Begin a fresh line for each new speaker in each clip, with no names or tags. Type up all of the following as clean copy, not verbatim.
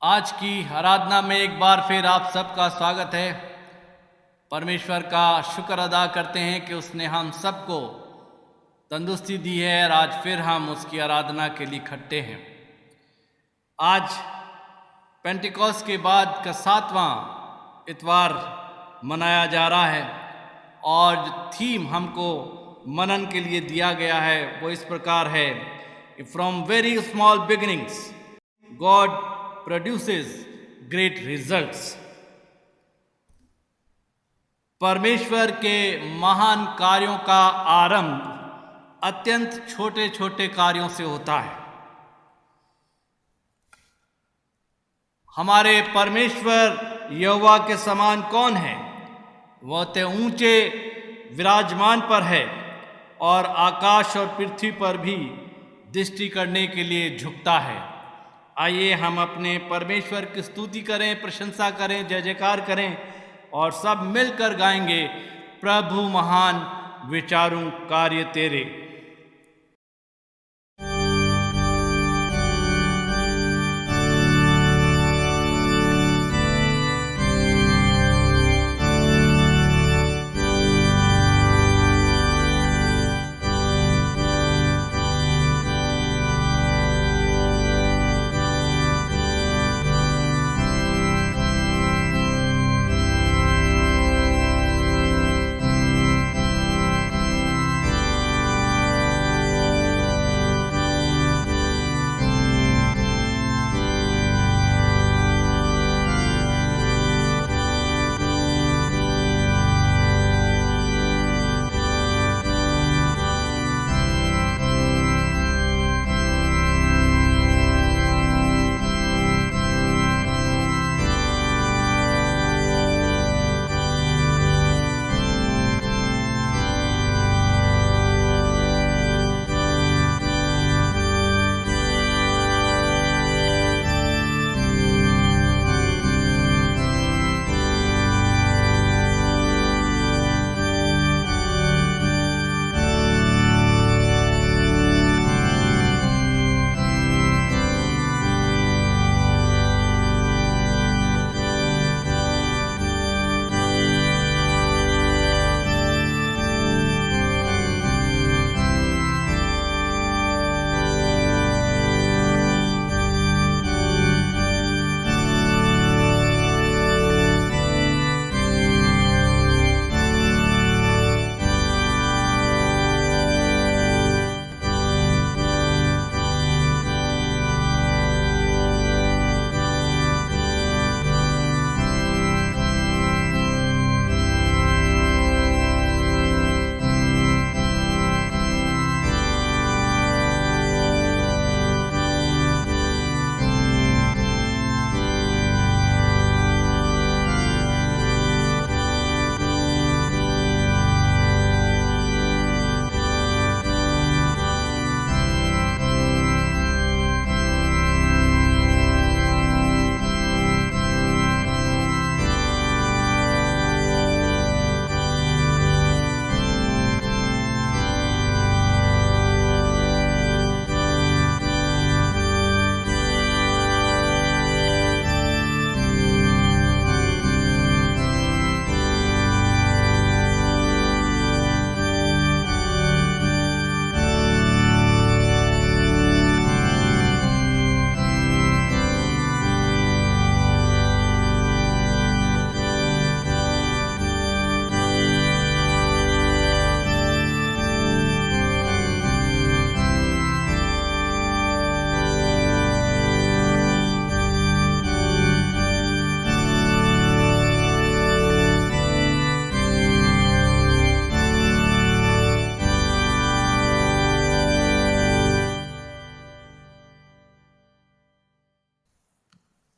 आज की आराधना में एक बार फिर आप सबका स्वागत है। परमेश्वर का शुक्र अदा करते हैं कि उसने हम सबको तंदुरुस्ती दी है और आज फिर हम उसकी आराधना के लिए इकट्ठे हैं। आज पेंटिकॉस्ट के बाद का 7वां इतवार मनाया जा रहा है और जो थीम हमको मनन के लिए दिया गया है वो इस प्रकार है, from very small beginnings God produces great results। परमेश्वर के महान कार्यों का आरंभ अत्यंत छोटे छोटे कार्यों से होता है। हमारे परमेश्वर यहोवा के समान कौन है? वह तो ऊंचे विराजमान पर है और आकाश और पृथ्वी पर भी दृष्टि करने के लिए झुकता है। आइए हम अपने परमेश्वर की स्तुति करें, प्रशंसा करें, जय जयकार करें और सब मिलकर गाएंगे, प्रभु महान विचारों कार्य तेरे।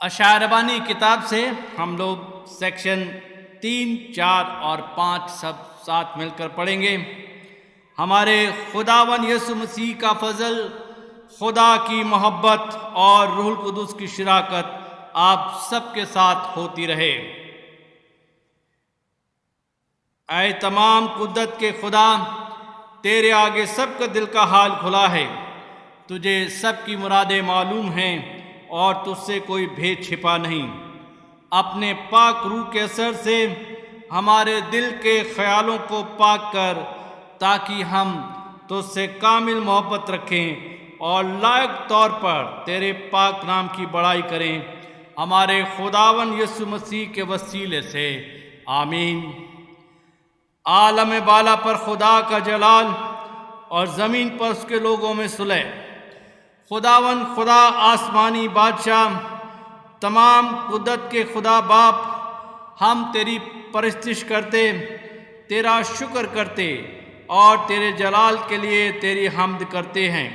अशाया रबानी किताब से हम लोग सेक्शन 3, 4 और 5 सब साथ मिलकर पढ़ेंगे। हमारे खुदावन यीशु मसीह का फजल, खुदा की मोहब्बत और रूहुल कुदुस की शराकत आप सबके साथ होती रहे। ऐ तमाम कुद्दत के खुदा, तेरे आगे सबका दिल का हाल खुला है। तुझे सबकी मुरादें मालूम हैं और तुझसे कोई भेद छिपा नहीं। अपने पाक रूह के असर से हमारे दिल के ख्यालों को पाक कर, ताकि हम तुझसे कामिल मोहब्बत रखें और लायक तौर पर तेरे पाक नाम की बड़ाई करें, हमारे खुदावन यीशु मसीह के वसीले से। आमीन। आलम बाला पर खुदा का जलाल और ज़मीन पर उसके लोगों में सुलह। खुदावन खुदा आसमानी बादशाह, तमाम कुदरत के खुदा बाप, हम तेरी परस्तिश करते, तेरा शुक्र करते और तेरे जलाल के लिए तेरी हम्द करते हैं।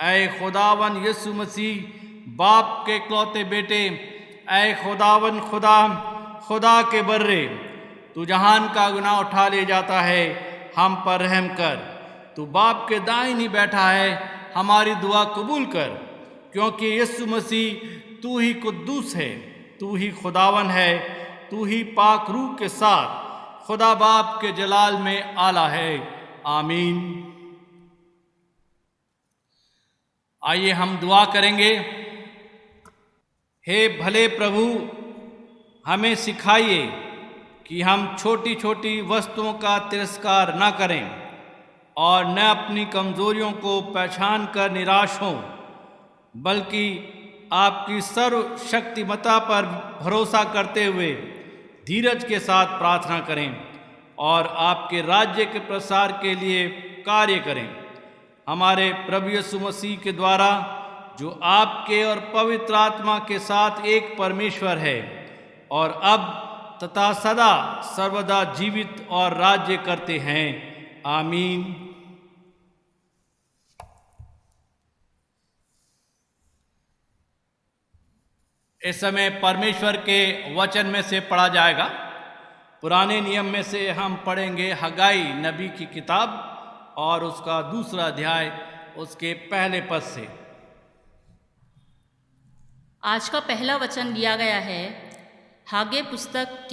ऐ खुदावन यीशु मसीह बाप के इकलौते बेटे, ऐ खुदावन खुदा के बर्रे, तू जहान का गुनाह उठा ले जाता है, हम पर रहम कर। तू बाप के दाईं ही बैठा है, हमारी दुआ कबूल कर, क्योंकि यीशु मसीह तू ही कुद्दूस है, तू ही खुदावन है, तू ही पाक रूह के साथ खुदा बाप के जलाल में आला है। आमीन। आइए हम दुआ करेंगे। हे भले प्रभु, हमें सिखाइए कि हम छोटी छोटी वस्तुओं का तिरस्कार न करें और न अपनी कमज़ोरियों को पहचान कर निराश हों, बल्कि आपकी सर्वशक्तिमता पर भरोसा करते हुए धीरज के साथ प्रार्थना करें और आपके राज्य के प्रसार के लिए कार्य करें। हमारे प्रभु यीशु मसीह के द्वारा, जो आपके और पवित्र आत्मा के साथ एक परमेश्वर है और अब तथा सदा सर्वदा जीवित और राज्य करते हैं। आमीन। इस समय परमेश्वर के वचन में से पढ़ा जाएगा। पुराने नियम में से हम पढ़ेंगे हगाई नबी की किताब और उसका दूसरा अध्याय, उसके पहले पद से।
आज का पहला वचन लिया गया है हागे पुस्तक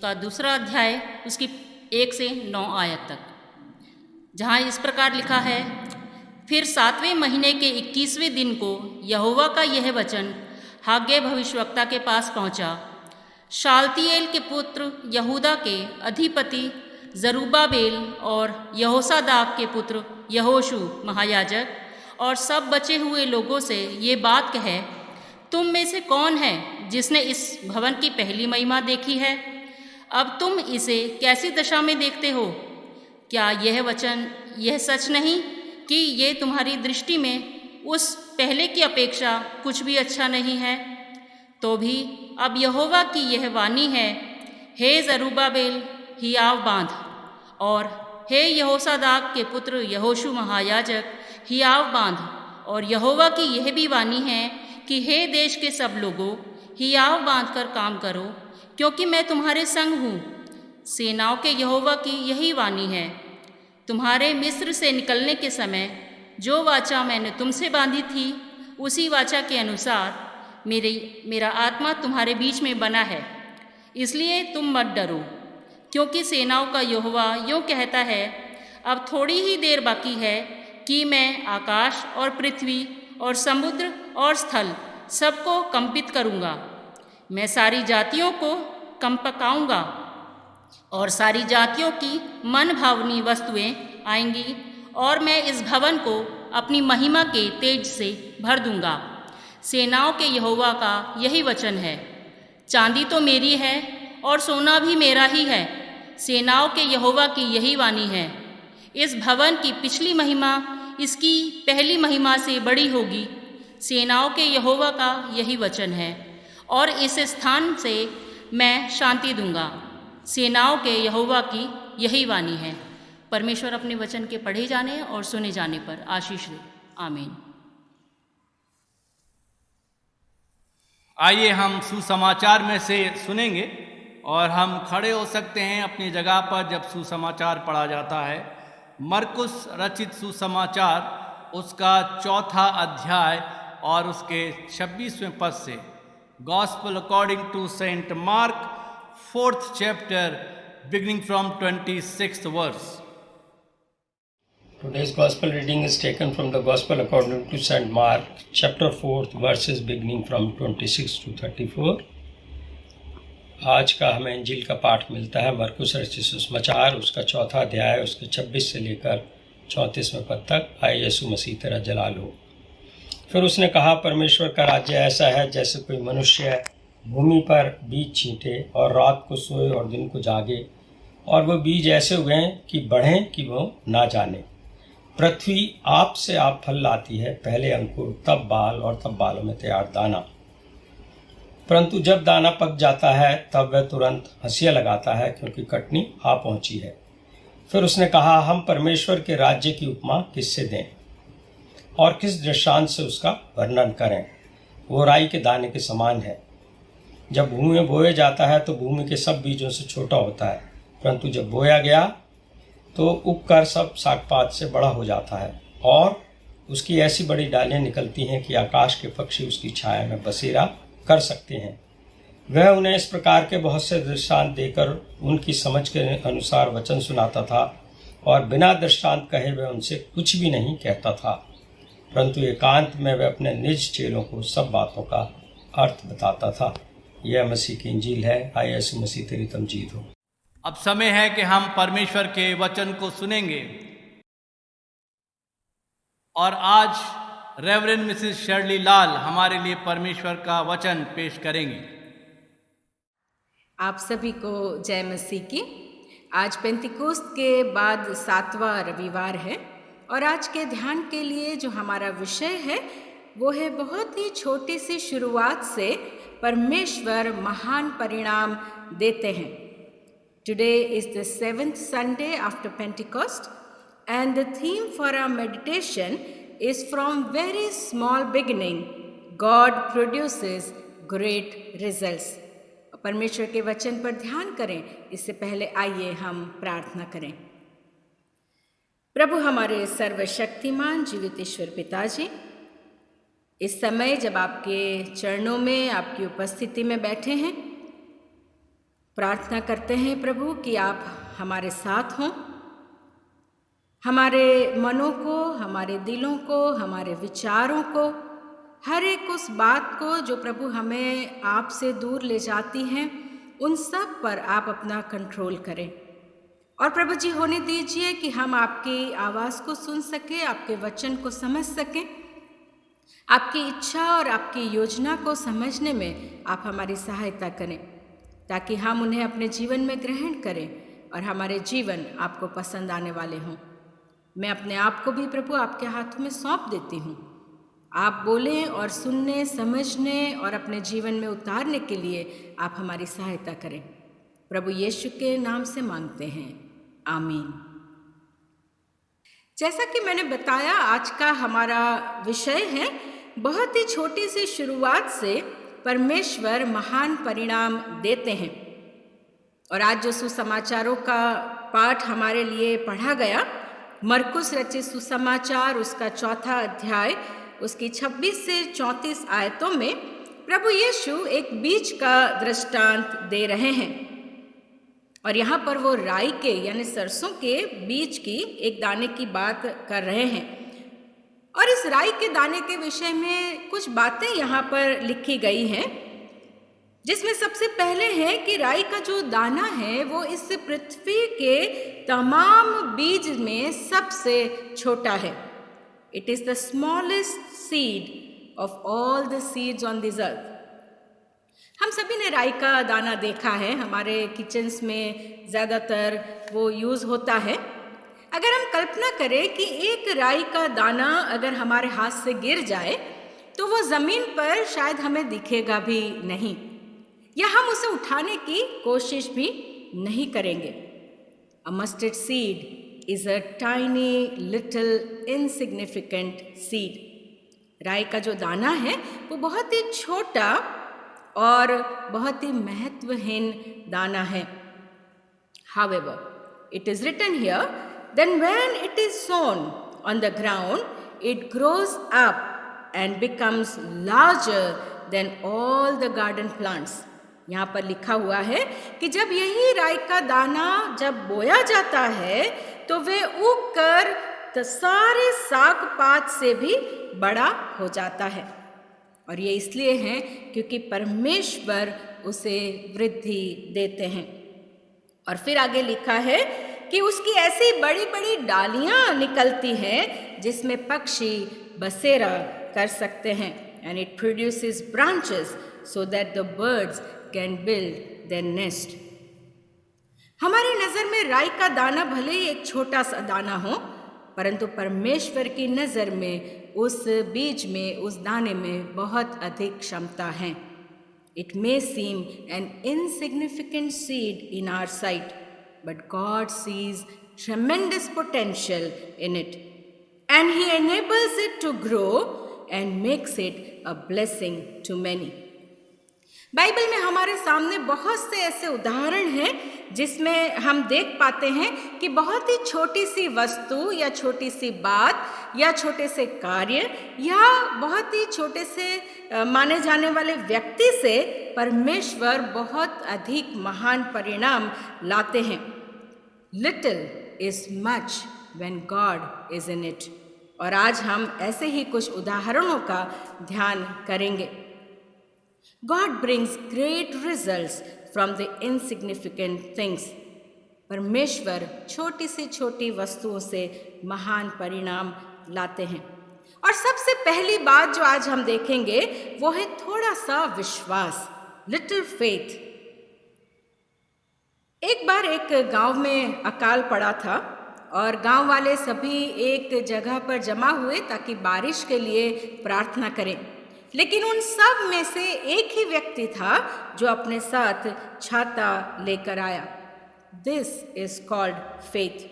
का दूसरा अध्याय, उसकी 1 से 9 आयत तक, जहाँ इस प्रकार लिखा है। फिर 7वें महीने के 21वें दिन को यहोवा का यह वचन हागे भविष्यवक्ता के पास पहुंचा। शालतिएल के पुत्र यहूदा के अधिपति जरूब्बाबेल और यहोसादाक के पुत्र यहोशू महायाजक और सब बचे हुए लोगों से ये बात कहे, तुम में से कौन है जिसने इस भवन की पहली महिमा देखी है? अब तुम इसे कैसी दशा में देखते हो? क्या यह वचन यह सच नहीं कि ये तुम्हारी दृष्टि में उस पहले की अपेक्षा कुछ भी अच्छा नहीं है? तो भी अब यहोवा की यह वाणी है, हे जरूब्बाबेल हियाव बांध, और हे यहोसादाक के पुत्र यहोशू महायाजक हियाव बांध। और यहोवा की यह भी वाणी है कि हे देश के सब लोगों, हियाव बांध कर काम करो, क्योंकि मैं तुम्हारे संग हूँ। सेनाओं के यहोवा की यही वाणी है, तुम्हारे मिस्र से निकलने के समय जो वाचा मैंने तुमसे बांधी थी, उसी वाचा के अनुसार मेरा आत्मा तुम्हारे बीच में बना है। इसलिए तुम मत डरो, क्योंकि सेनाओं का यहोवा यूँ कहता है, अब थोड़ी ही देर बाकी है कि मैं आकाश और पृथ्वी और समुद्र और स्थल सबको कंपित करूँगा। मैं सारी जातियों को कंपकाऊँगा और सारी जातियों की मन भावनी वस्तुएं आएंगी, और मैं इस भवन को अपनी महिमा के तेज से भर दूंगा। सेनाओं के यहोवा का यही वचन है। चांदी तो मेरी है और सोना भी मेरा ही है। सेनाओं के यहोवा की यही वाणी है, इस भवन की पिछली महिमा इसकी पहली महिमा से बड़ी होगी। सेनाओं के यहोवा का यही वचन है, और इस स्थान से मैं शांति दूंगा। सेनाओं के यहोवा की यही वाणी है। परमेश्वर अपने वचन के पढ़े जाने और सुने जाने पर आशीष दे। आमीन।
आइए हम सुसमाचार में से सुनेंगे और हम खड़े हो सकते हैं अपनी जगह पर जब सुसमाचार पढ़ा जाता है। मरकुस रचित सुसमाचार, उसका 4था अध्याय और उसके 26वें पद से। Gospel according to saint Mark, 4th chapter, beginning from 26th verse.
Today's Gospel reading is taken from the Gospel according to St. Mark, chapter 4, verses beginning from 26 to 34. आज का हमें इंजील का पाठ मिलता है मरकुस रचित सुसमाचार, उसका चौथा अध्याय, उसके 26 से लेकर 34वें पद तक। आए यीशु मसीह तेरा जलाल हो। फिर उसने कहा, परमेश्वर का राज्य ऐसा है जैसे कोई मनुष्य भूमि पर बीज छींटे और रात को सोए और दिन को जागे, और वो बीज ऐसे उगें कि बढ़ें कि वो ना जाने। पृथ्वी आप से आप फल लाती है, पहले अंकुर, तब बाल और तब बालों में तैयार दाना। परंतु जब दाना पक जाता है तब वह तुरंत हंसिया लगाता है, क्योंकि कटनी आ पहुंची है। फिर उसने कहा, हम परमेश्वर के राज्य की उपमा किससे दें और किस दृष्टांत से उसका वर्णन करें? वो राई के दाने के समान है। जब भूमि में बोया जाता है तो भूमि के सब बीजों से छोटा होता है, परंतु जब बोया गया तो उगकर सब सागपात से बड़ा हो जाता है, और उसकी ऐसी बड़ी डालियां निकलती हैं कि आकाश के पक्षी उसकी छाया में बसेरा कर सकते हैं। वह उन्हें इस प्रकार के बहुत से दृष्टांत देकर उनकी समझ के अनुसार वचन सुनाता था, और बिना दृष्टांत कहे वह उनसे कुछ भी नहीं कहता था, परंतु एकांत में वह अपने निज चेलों को सब बातों का अर्थ बताता था। यह मसीह की इंजील है। आए यीशु मसीह तेरी तमजीद हो।
अब समय है कि हम परमेश्वर के वचन को सुनेंगे, और आज रेवरेंड मिसेस शर्ली लाल हमारे लिए परमेश्वर का वचन पेश करेंगी।
आप सभी को जय मसीह की। आज पेंतिकोस्त के बाद 7वां रविवार है, और आज के ध्यान के लिए जो हमारा विषय है वो है बहुत ही छोटी सी शुरुआत से परमेश्वर महान परिणाम देते हैं। Today is the 7th Sunday after Pentecost, and the theme for our meditation is from very small beginning, God produces great results. परमेश्वर के वचन पर ध्यान करें। इससे पहले आइए हम प्रार्थना करें। प्रभु हमारे सर्वशक्तिमान जीवित ईश्वर पिताजी, इस समय जब आपके चरणों में आपकी उपस्थिति में बैठे हैं, प्रार्थना करते हैं प्रभु कि आप हमारे साथ हों, हमारे मनों को, हमारे दिलों को, हमारे विचारों को, हर एक उस बात को जो प्रभु हमें आपसे दूर ले जाती हैं, उन सब पर आप अपना कंट्रोल करें। और प्रभु जी होने दीजिए कि हम आपकी आवाज़ को सुन सकें, आपके वचन को समझ सकें, आपकी इच्छा और आपकी योजना को समझने में आप हमारी सहायता करें, ताकि हम उन्हें अपने जीवन में ग्रहण करें और हमारे जीवन आपको पसंद आने वाले हों। मैं अपने आप को भी प्रभु आपके हाथों में सौंप देती हूँ। आप बोलें और सुनने, समझने और अपने जीवन में उतारने के लिए आप हमारी सहायता करें। प्रभु यीशु के नाम से मांगते हैं, आमीन। जैसा कि मैंने बताया, आज का हमारा विषय है बहुत ही छोटी सी शुरुआत से परमेश्वर महान परिणाम देते हैं। और आज जो सुसमाचारों का पाठ हमारे लिए पढ़ा गया, मरकुस रचित सुसमाचार, उसका चौथा अध्याय, उसकी 26 से 34 आयतों में प्रभु यीशु एक बीज का दृष्टांत दे रहे हैं। और यहाँ पर वो राई के यानी सरसों के बीज की एक दाने की बात कर रहे हैं। और इस राई के दाने के विषय में कुछ बातें यहाँ पर लिखी गई हैं, जिसमें सबसे पहले है कि राई का जो दाना है वो इस पृथ्वी के तमाम बीज में सबसे छोटा है। It is the smallest seed of all the seeds on this earth. हम सभी ने राई का दाना देखा है, हमारे किचन्स में ज़्यादातर वो यूज़ होता है। अगर हम कल्पना करें कि एक राई का दाना अगर हमारे हाथ से गिर जाए तो वो ज़मीन पर शायद हमें दिखेगा भी नहीं, या हम उसे उठाने की कोशिश भी नहीं करेंगे। अ mustard seed is a tiny little insignificant seed. राई का जो दाना है वो बहुत ही छोटा और बहुत ही महत्वहीन दाना है। However, it is written here, then when it is sown on the ground, it grows up and becomes larger than all the garden plants. यहाँ पर लिखा हुआ है कि जब यही राई का दाना जब बोया जाता है तो वे उग कर सारे साग पात से भी बड़ा हो जाता है। और ये इसलिए है क्योंकि परमेश्वर उसे वृद्धि देते हैं। और फिर आगे लिखा है कि उसकी ऐसी बड़ी बड़ी डालियां निकलती हैं जिसमें पक्षी बसेरा कर सकते हैं। And it produces branches so that the birds can build their nest. हमारी नज़र में राई का दाना भले ही एक छोटा सा दाना हो, परंतु परमेश्वर की नज़र में उस बीज में, उस दाने में बहुत अधिक क्षमता है। It may seem an insignificant seed in our sight, but God sees tremendous potential in it, and He enables it to grow and makes it a blessing to many. Bible में हमारे सामने बहुत से ऐसे उदाहरण हैं जिसमें हम देख पाते हैं कि बहुत ही छोटी सी वस्तु या छोटी सी बात या छोटे से कार्य या बहुत ही छोटे से माने जाने वाले व्यक्ति से परमेश्वर बहुत अधिक महान परिणाम लाते हैं। Little is much when God is in it. और आज हम ऐसे ही कुछ उदाहरणों का ध्यान करेंगे। God brings great results from the insignificant things. परमेश्वर छोटी से छोटी वस्तुओं से महान परिणाम लाते हैं। और सबसे पहली बात जो आज हम देखेंगे वो है थोड़ा सा विश्वास, लिटिल फेथ। एक बार एक गांव में अकाल पड़ा था और गांव वाले सभी एक जगह पर जमा हुए ताकि बारिश के लिए प्रार्थना करें। लेकिन उन सब में से एक ही व्यक्ति था जो अपने साथ छाता लेकर आया। This is called faith.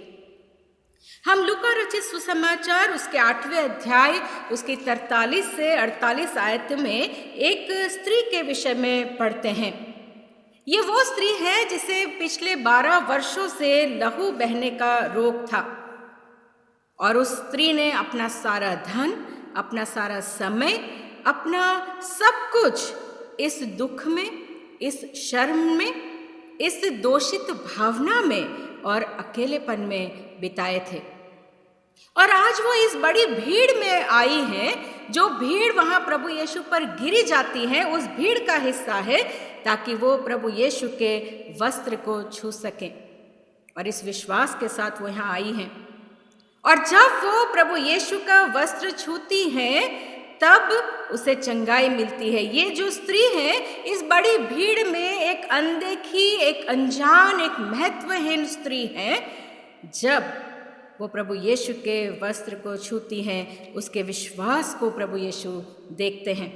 हम लूका रचित सुसमाचार उसके 8वें अध्याय उसकी 43 से 48 आयत में एक स्त्री के विषय में पढ़ते हैं। ये वो स्त्री है जिसे पिछले 12 वर्षों से लहू बहने का रोग था और उस स्त्री ने अपना सारा धन, अपना सारा समय, अपना सब कुछ इस दुख में, इस शर्म में, इस दोषित भावना में और अकेलेपन में बिताए थे। और आज वो इस बड़ी भीड़ में आई है, जो भीड़ वहाँ प्रभु यीशु पर गिरी जाती है, उस भीड़ का हिस्सा है ताकि वो प्रभु यीशु के वस्त्र को छू सकें। और इस विश्वास के साथ वो यहाँ आई हैं। और जब वो प्रभु यीशु का वस्त्र छूती हैं तब उसे चंगाई मिलती है। ये जो स्त्री है इस बड़ी भीड़ में एक अनदेखी, एक अनजान, एक महत्वहीन स्त्री है। जब वो प्रभु यीशु के वस्त्र को छूती हैं, उसके विश्वास को प्रभु यीशु देखते हैं।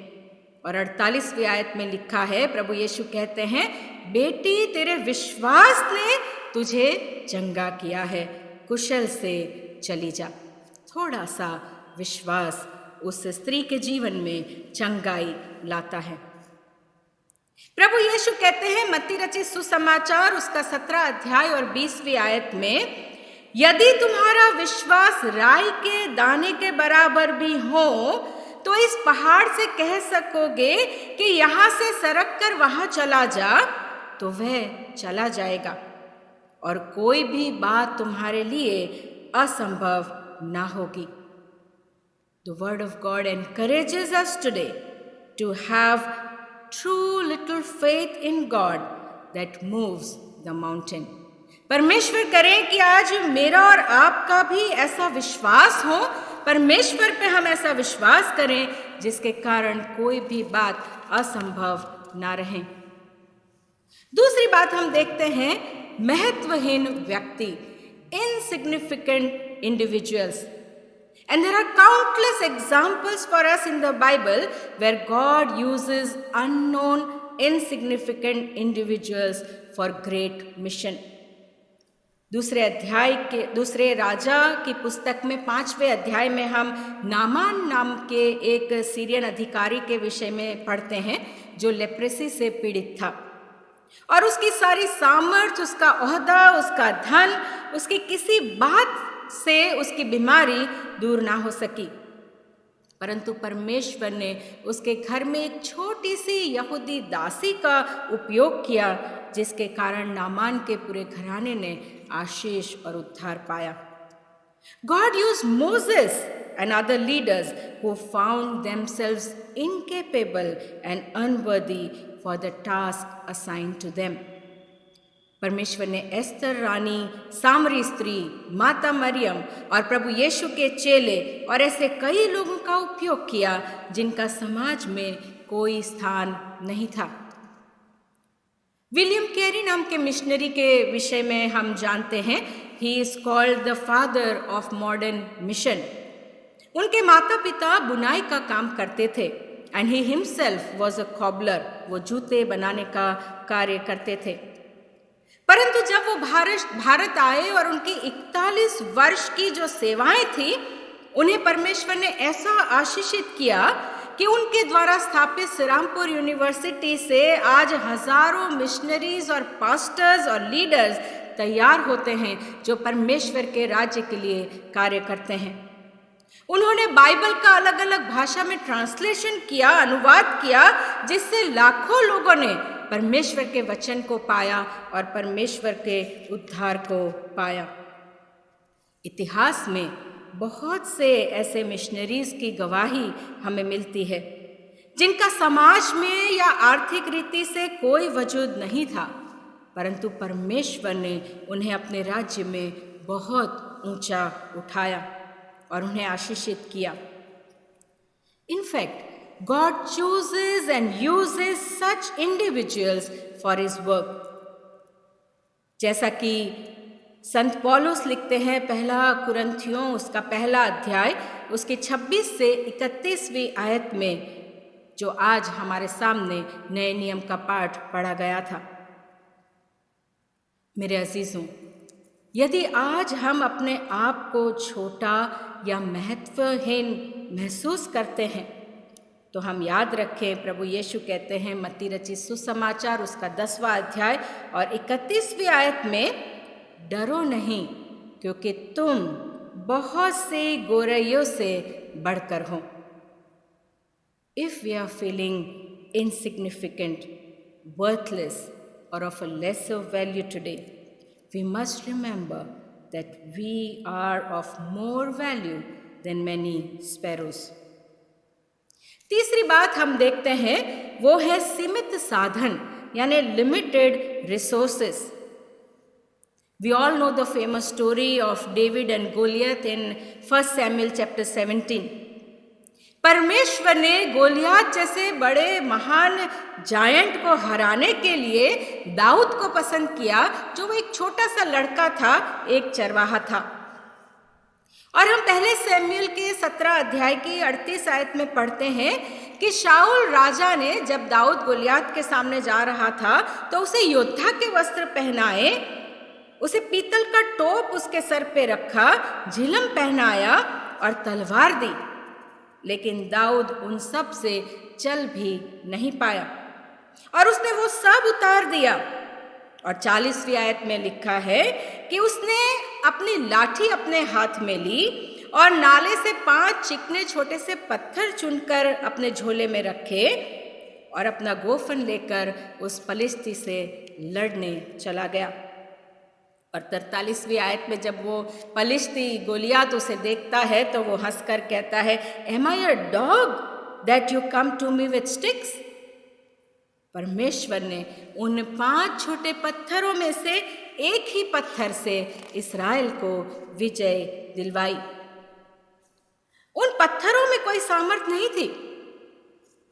और 48वीं आयत में लिखा है, प्रभु यीशु कहते हैं, बेटी तेरे विश्वास ने तुझे चंगा किया है, कुशल से चली जा। थोड़ा सा विश्वास उस स्त्री के जीवन में चंगाई लाता है। प्रभु यीशु कहते हैं मत्ती रचित सुसमाचार उसका 17 अध्याय और 20वीं आयत में, यदि तुम्हारा विश्वास राई के दाने के बराबर भी हो तो इस पहाड़ से कह सकोगे कि यहाँ से सरक कर वहाँ चला जा, तो वह चला जाएगा और कोई भी बात तुम्हारे लिए असंभव ना होगी। The word of God encourages us today to have true little faith in God that moves the mountain. परमेश्वर करें कि आज मेरा और आपका भी ऐसा विश्वास हो, परमेश्वर पे हम ऐसा विश्वास करें जिसके कारण कोई भी बात असंभव ना रहे। दूसरी बात हम देखते हैं महत्वहीन व्यक्ति, insignificant individuals. And there are countless examples for us in the Bible where God uses unknown, insignificant individuals for great mission. दूसरे राजा की पुस्तक में 5वें अध्याय में हम नामान नाम के एक सीरियन अधिकारी के विषय में पढ़ते हैं जो लेप्रेसी से पीड़ित था और उसकी सारी सामर्थ्य, उसका ओहदा, उसका धन, उसकी किसी बात से उसकी बीमारी दूर ना हो सकी। परंतु परमेश्वर ने उसके घर में एक छोटी सी यहूदी दासी का उपयोग किया जिसके कारण नामान के पूरे घराने ने आशीष और उद्धार पाया। God used Moses and other leaders who found themselves incapable and unworthy for the task assigned to them. परमेश्वर ने एस्तर रानी, सामरी स्त्री, माता मरियम और प्रभु यीशु के चेले और ऐसे कई लोगों का उपयोग किया जिनका समाज में कोई स्थान नहीं था। विलियम कैरी नाम के मिशनरी के विषय में हम जानते हैं, he is called the father of modern mission. उनके माता पिता बुनाई का काम करते थे and he himself was a cobbler, वो जूते बनाने का कार्य करते थे। परंतु जब वो भारत आए और उनकी 41 वर्ष की जो सेवाएं थी, उन्हें परमेश्वर ने ऐसा आशीषित किया कि उनके द्वारा स्थापित श्रीरामपुर यूनिवर्सिटी से आज हजारों मिशनरीज और पास्टर्स और लीडर्स तैयार होते हैं जो परमेश्वर के राज्य के लिए कार्य करते हैं। उन्होंने बाइबल का अलग अलग भाषा में ट्रांसलेशन किया, अनुवाद किया, जिससे लाखों लोगों ने परमेश्वर के वचन को पाया और परमेश्वर के उद्धार को पाया। इतिहास में बहुत से ऐसे मिशनरीज की गवाही हमें मिलती है जिनका समाज में या आर्थिक रीति से कोई वजूद नहीं था, परंतु परमेश्वर ने उन्हें अपने राज्य में बहुत ऊंचा उठाया और उन्हें आशीषित किया। In fact, God chooses and uses such individuals for His work. जैसा कि संत पौलुस लिखते हैं पहला कुरिन्थियों उसका पहला अध्याय उसके 26 से 31वीं आयत में, जो आज हमारे सामने नए नियम का पाठ पढ़ा गया था। मेरे अजीजों, यदि आज हम अपने आप को छोटा या महत्वहीन महसूस करते हैं तो हम याद रखें, प्रभु यीशु कहते हैं मत्ती रचित सुसमाचार उसका 10वां अध्याय और 31वीं आयत में, डरो नहीं क्योंकि तुम बहुत से गोरैयों से बढ़कर हो। If we are feeling insignificant, worthless or of a lesser value today, we must remember that we are of more value than many sparrows. तीसरी बात हम देखते हैं वो है सीमित साधन यानी limited resources. We all know the famous story of David and Goliath in 1 Samuel chapter 17. परमेश्वर ने गोलियात जैसे बड़े महान जायंट को हराने के लिए दाऊद को पसंद किया, जो वो एक छोटा सा लड़का था, एक चरवाहा था। और हम पहले सैमुएल के 17 अध्याय की 38 आयत में पढ़ते हैं कि शाऊल राजा ने जब दाऊद गोलियात के सामने जा रहा था तो उसे योद्धा के वस्त्र पहनाए, उसे पीतल का टोप उसके सर पे रखा, झिलम पहनाया और तलवार दी, लेकिन दाऊद उन सब से चल भी नहीं पाया और उसने वो सब उतार दिया। और 40वीं आयत में लिखा है कि उसने अपनी लाठी अपने हाथ में ली और नाले से 5 चिकने छोटे से पत्थर चुनकर अपने झोले में रखे और अपना गोफन लेकर उस फलिश्ती से लड़ने चला गया। और 43वीं आयत में जब वो फलिश्ती गोलियात उसे देखता है तो वो हंसकर कहता है, Am I a dog that you come to me with sticks? परमेश्वर ने उन 5 छोटे पत्थरों में से एक ही पत्थर से इस्राएल को विजय दिलवाई। उन पत्थरों में कोई सामर्थ नहीं थी,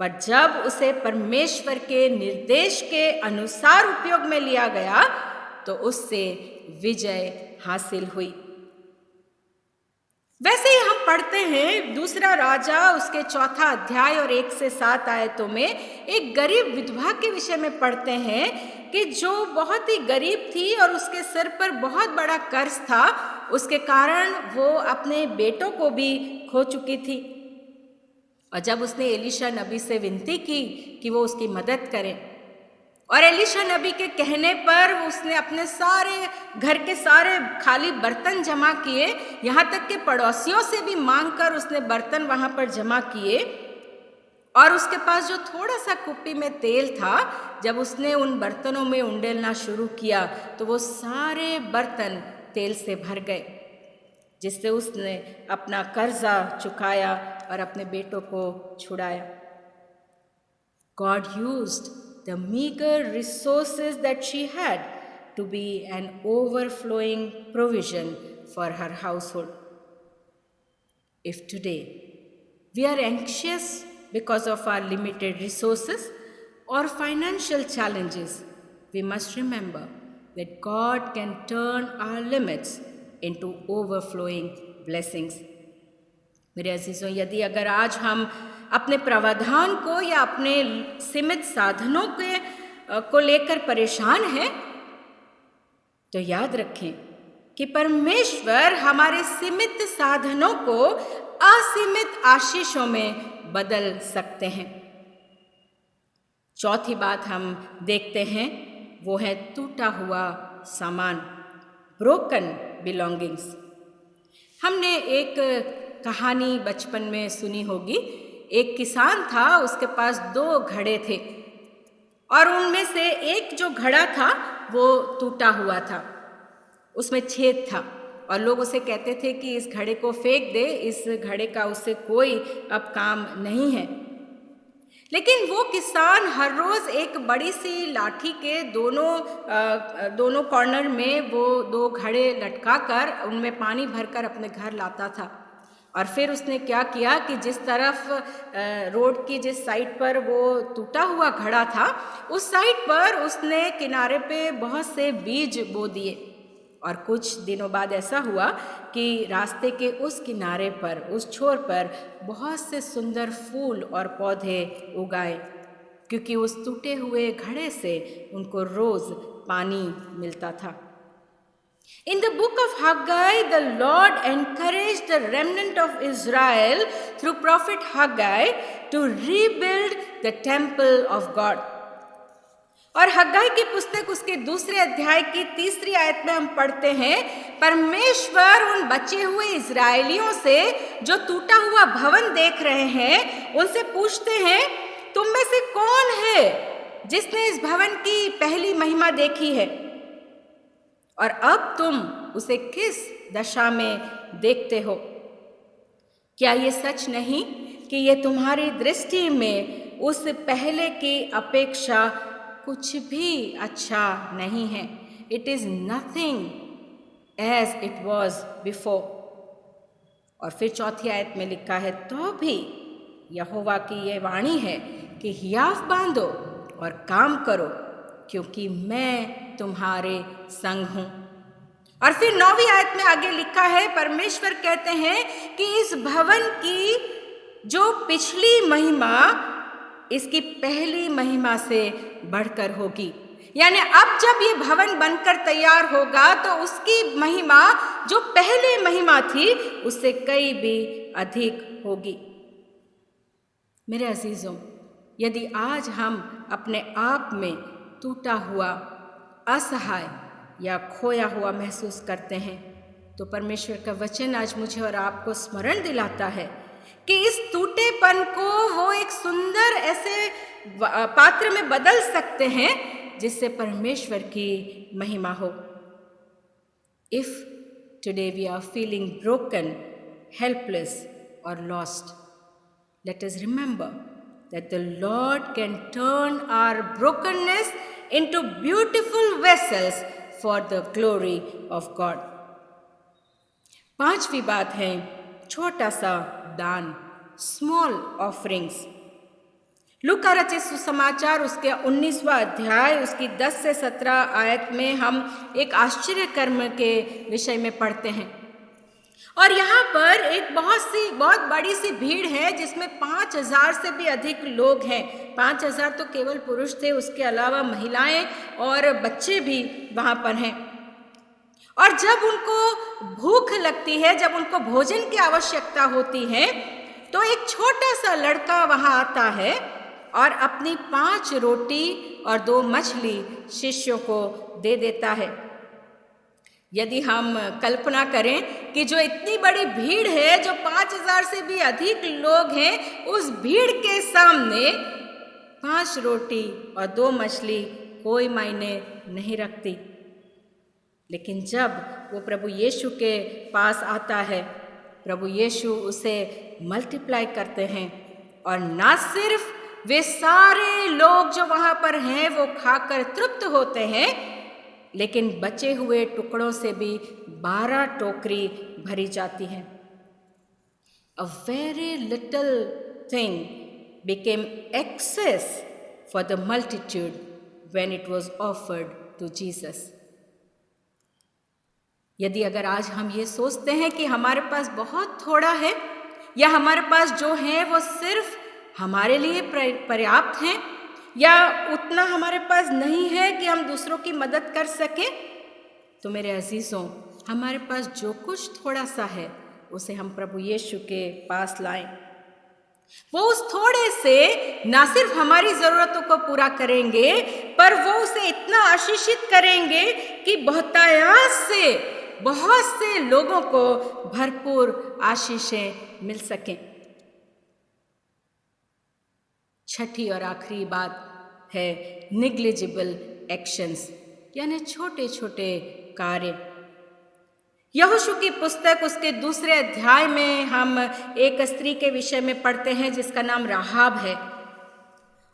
पर जब उसे परमेश्वर के निर्देश के अनुसार उपयोग में लिया गया तो उससे विजय हासिल हुई। वैसे ही हम पढ़ते हैं दूसरा राजा उसके 4 अध्याय और 1 से 7 आयतों में एक गरीब विधवा के विषय में पढ़ते हैं कि जो बहुत ही गरीब थी और उसके सिर पर बहुत बड़ा कर्ज था, उसके कारण वो अपने बेटों को भी खो चुकी थी। और जब उसने एलीशा नबी से विनती की कि वो उसकी मदद करें, और एलीशा नबी के कहने पर उसने अपने सारे घर के सारे खाली बर्तन जमा किए, यहाँ तक कि पड़ोसियों से भी मांगकर उसने बर्तन वहाँ पर जमा किए। और उसके पास जो थोड़ा सा कुप्पी में तेल था, जब उसने उन बर्तनों में उंडेलना शुरू किया तो वो सारे बर्तन तेल से भर गए। जिससे उसने अपना कर्जा चुकाया और अपने बेटों को छुड़ाया। God used the meager resources that she had to be an overflowing provision for her household. If today we are anxious because of our limited resources or financial challenges, we must remember that God can turn our limits into overflowing blessings. मेरे अजीजों, यदि अगर आज हम अपने प्रावधान को या अपने सीमित साधनों को लेकर परेशान हैं, तो याद रखें कि परमेश्वर हमारे सीमित साधनों को असीमित आशीषों में बदल सकते हैं। चौथी बात हम देखते हैं, वो है टूटा हुआ सामान, ब्रोकन बिलोंगिंग्स। हमने एक कहानी बचपन में सुनी होगी। एक किसान था, उसके पास 2 घड़े थे और उनमें से एक जो घड़ा था वो टूटा हुआ था, उसमें छेद था और लोग उसे कहते थे कि इस घड़े को फेंक दे, इस घड़े का उससे कोई अब काम नहीं है। लेकिन वो किसान हर रोज़ एक बड़ी सी लाठी के दोनों कॉर्नर में वो 2 घड़े लटका कर उनमें पानी भरकर अपने घर लाता था। और फिर उसने क्या किया कि जिस तरफ रोड की जिस साइड पर वो टूटा हुआ घड़ा था, उस साइड पर उसने किनारे पे बहुत से बीज बो दिए। और कुछ दिनों बाद ऐसा हुआ कि रास्ते के उस किनारे पर, उस छोर पर बहुत से सुंदर फूल और पौधे उगाए, क्योंकि उस टूटे हुए घड़े से उनको रोज़ पानी मिलता था। In the book of Haggai, the Lord encouraged the remnant of Israel through prophet Haggai to rebuild the temple of God. और हग्गाई की पुस्तक उसके 2 अध्याय की 3 आयत में हम पढ़ते हैं, परमेश्वर उन बचे हुए इजरायलियों से जो टूटा हुआ भवन देख रहे हैं, उनसे पूछते हैं, तुम में से कौन है जिसने इस भवन की पहली महिमा देखी है और अब तुम उसे किस दशा में देखते हो? क्या ये सच नहीं कि ये तुम्हारी दृष्टि में उस पहले की अपेक्षा कुछ भी अच्छा नहीं है? It is nothing as it was before. और फिर 4 आयत में लिखा है, तो भी यहोवा की ये वाणी है कि हियाव बांधो और काम करो, क्योंकि मैं तुम्हारे संग हूँ। और फिर 9वीं आयत में आगे लिखा है, परमेश्वर कहते हैं कि इस भवन की जो पिछली महिमा इसकी पहली महिमा से बढ़कर होगी। यानी अब जब ये भवन बनकर तैयार होगा तो उसकी महिमा जो पहले महिमा थी उससे कई भी अधिक होगी। मेरे अजीजों, यदि आज हम अपने आप में टूटा हुआ, असहाय या खोया हुआ महसूस करते हैं, तो परमेश्वर का वचन आज मुझे और आपको स्मरण दिलाता है कि इस टूटेपन को वो एक सुंदर ऐसे पात्र में बदल सकते हैं जिससे परमेश्वर की महिमा हो। If today we are feeling broken, helpless और lost, let us remember that the Lord can turn our brokenness into beautiful vessels for the glory of God. 5वीं बात है छोटा सा दान, स्मॉल ऑफरिंग्स। लूका रचित सुसमाचार उसके 19वां अध्याय उसकी 10 से 17 आयत में हम एक आश्चर्य कर्म के विषय में पढ़ते हैं। और यहाँ पर एक बहुत बड़ी सी भीड़ है जिसमें 5000 से भी अधिक लोग हैं। 5000 तो केवल पुरुष थे, उसके अलावा महिलाएं और बच्चे भी वहाँ पर हैं। और जब उनको भूख लगती है, जब उनको भोजन की आवश्यकता होती है, तो एक छोटा सा लड़का वहाँ आता है और अपनी 5 रोटी और 2 मछली शिष्यों को दे देता है। यदि हम कल्पना करें कि जो इतनी बड़ी भीड़ है, जो 5000 से भी अधिक लोग हैं, उस भीड़ के सामने 5 रोटी और 2 मछली कोई मायने नहीं रखती। लेकिन जब वो प्रभु यीशु के पास आता है, प्रभु यीशु उसे मल्टीप्लाई करते हैं और ना सिर्फ वे सारे लोग जो वहाँ पर हैं वो खाकर तृप्त होते हैं, लेकिन बचे हुए टुकड़ों से भी 12 टोकरी भरी जाती है। A very little thing became excess for the multitude when it was offered to Jesus. यदि अगर आज हम ये सोचते हैं कि हमारे पास बहुत थोड़ा है या हमारे पास जो है वो सिर्फ हमारे लिए पर्याप्त हैं या उतना हमारे पास नहीं है कि हम दूसरों की मदद कर सकें, तो मेरे अजीज़ों, हमारे पास जो कुछ थोड़ा सा है उसे हम प्रभु यीशु के पास लाएं। वो उस थोड़े से ना सिर्फ हमारी ज़रूरतों को पूरा करेंगे, पर वो उसे इतना आशीषित करेंगे कि बहुतायात से बहुत से लोगों को भरपूर आशीषें मिल सकें। छठी और आखिरी बात है निग्लिजिबल एक्शंस, यानी छोटे छोटे कार्य। यहोशू की पुस्तक उसके 2 अध्याय में हम एक स्त्री के विषय में पढ़ते हैं जिसका नाम राहाब है।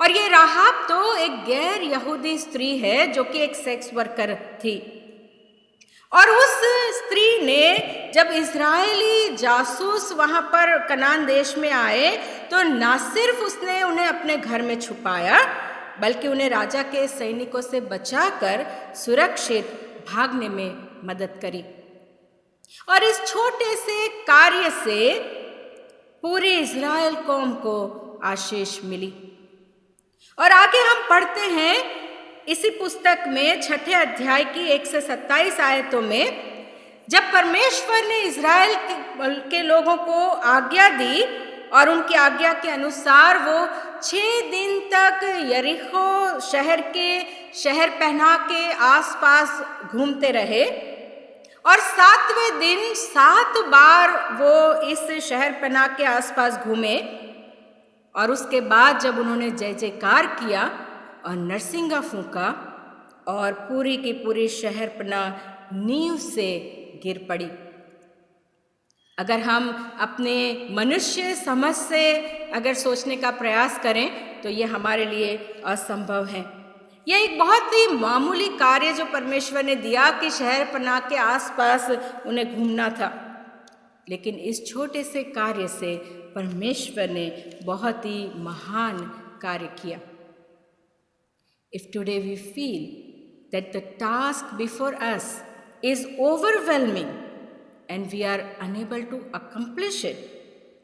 और ये राहाब तो एक गैर यहूदी स्त्री है जो कि एक सेक्स वर्कर थी। और उस स्त्री ने जब इज़राइली जासूस वहाँ पर कनान देश में आए तो ना सिर्फ उसने उन्हें अपने घर में छुपाया, बल्कि उन्हें राजा के सैनिकों से बचाकर सुरक्षित भागने में मदद करी। और इस छोटे से कार्य से पूरी इज़राइल कौम को आशीष मिली। और आगे हम पढ़ते हैं इसी पुस्तक में 6 अध्याय की 1 से 27 आयतों में, जब परमेश्वर ने इज़राइल के लोगों को आज्ञा दी और उनकी आज्ञा के अनुसार वो 6 दिन तक यरीहो शहर के शहर पहना के आसपास घूमते रहे और 7वें दिन 7 बार वो इस शहर पहना के आसपास घूमे। और उसके बाद जब उन्होंने जय जयकार किया और नरसिंगा फूंका और पूरी की पूरी शहरपना नींव से गिर पड़ी। अगर हम अपने मनुष्य समझ से अगर सोचने का प्रयास करें तो ये हमारे लिए असंभव है। यह एक बहुत ही मामूली कार्य जो परमेश्वर ने दिया कि शहरपना के आसपास उन्हें घूमना था, लेकिन इस छोटे से कार्य से परमेश्वर ने बहुत ही महान कार्य किया। If today we feel that the task before us is overwhelming and we are unable to accomplish it,